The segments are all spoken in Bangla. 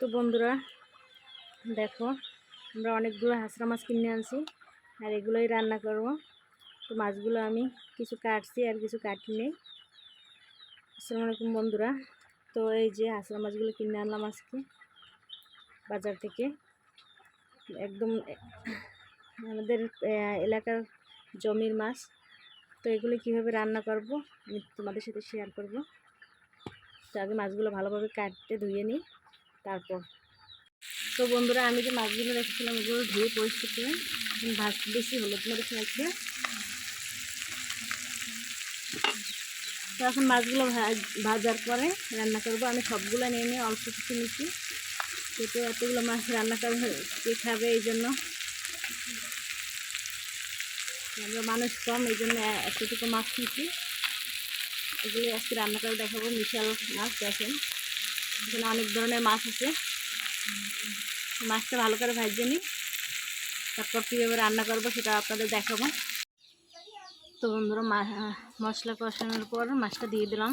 তো বন্ধুরা দেখো, আমরা অনেকগুলো হাঁসরা মাছ কিনে আনছি আর এগুলোই রান্না করব। তো মাছগুলো আমি কিছু কাটছি আর কিছু কাটিনি। আসসালামু আলাইকুম বন্ধুরা। তো এই যে হাঁসরা মাছগুলো কিনে আনলাম আজকে বাজার থেকে, একদম আমাদের এলাকার জমির মাছ। তো এগুলো কীভাবে রান্না করব আমি তোমাদের সাথে শেয়ার করব। তো আগে মাছগুলো ভালোভাবে কাটতে ধুয়ে নিই তারপর। তো বন্ধুরা, আমি যে মাছগুলো রেখেছিলাম ওগুলো ধুয়ে পরিষ্কার করে বেশি হলুদ মরিচ মাখিয়ে, তো এখন মাছগুলো ভাজার পরে রান্না করব। আমি সবগুলো নিয়ে নিয়ে অল্প কিছু নিচ্ছি, তো এতগুলো মাছ রান্না করে কে খাবে, এই জন্য আমরা মানুষ কম, এই জন্য এতটুকু মাছ নিচ্ছি। এগুলো আজকে রান্না করে দেখাবো। মিশাল মাছ দেখেন, এখানে অনেক ধরনের মাছ আছে। মাছটা ভালো করে ভাজিয়ে নিই, তারপর কীভাবে রান্না করবো সেটা আপনাদের দেখাবো। তো বন্ধুরা, মশলা কষানোর পর মাছটা দিয়ে দিলাম,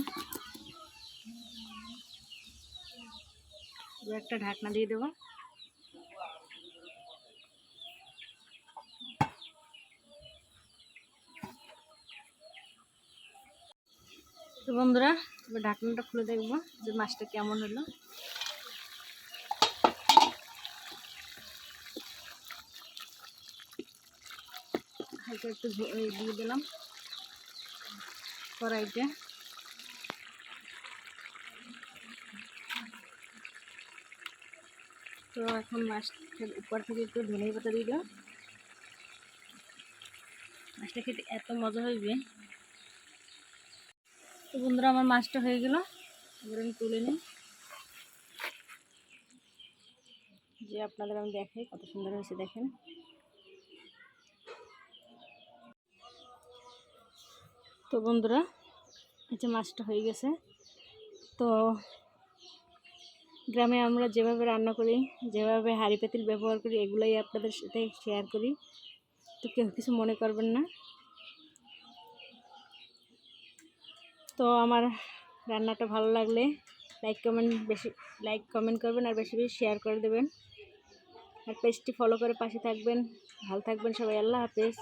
একটা ঢাকনা দিয়ে দেবো। তো বন্ধুরা, এবার ঢাকনাটা খুলে দেখবো যে মাছটা কেমন হলো। হালকা একটু দিয়ে দিলাম কড়াইতে। তো এখন মাছটার উপর থেকে একটু ধনিয়া পাতা দিয়ে দিলাম। মাছটা খেতে এত মজা হইবে। তো বন্ধুরা, আমার মাছটা হয়ে গেল, এবার আমি তুলে নিই, যে আপনাদের আমি দেখাই কত সুন্দর হয়েছে দেখেন। তো বন্ধুরা, এই যে মাছটা হয়ে গেছে। তো গ্রামে আমরা যেভাবে রান্না করি, যেভাবে হাঁড়ি পাতিল ব্যবহার করি, এগুলোই আপনাদের সাথে শেয়ার করি। তো কেউ কিছু মনে করবেন না। তো আমার রান্নাটা ভালো লাগলে লাইক কমেন্ট করবেন আর বেশি বেশি শেয়ার করে দেবেন। আর পেজটি ফলো করে পাশে থাকবেন। ভালো থাকবেন সবাই। আল্লাহ হাফেজ।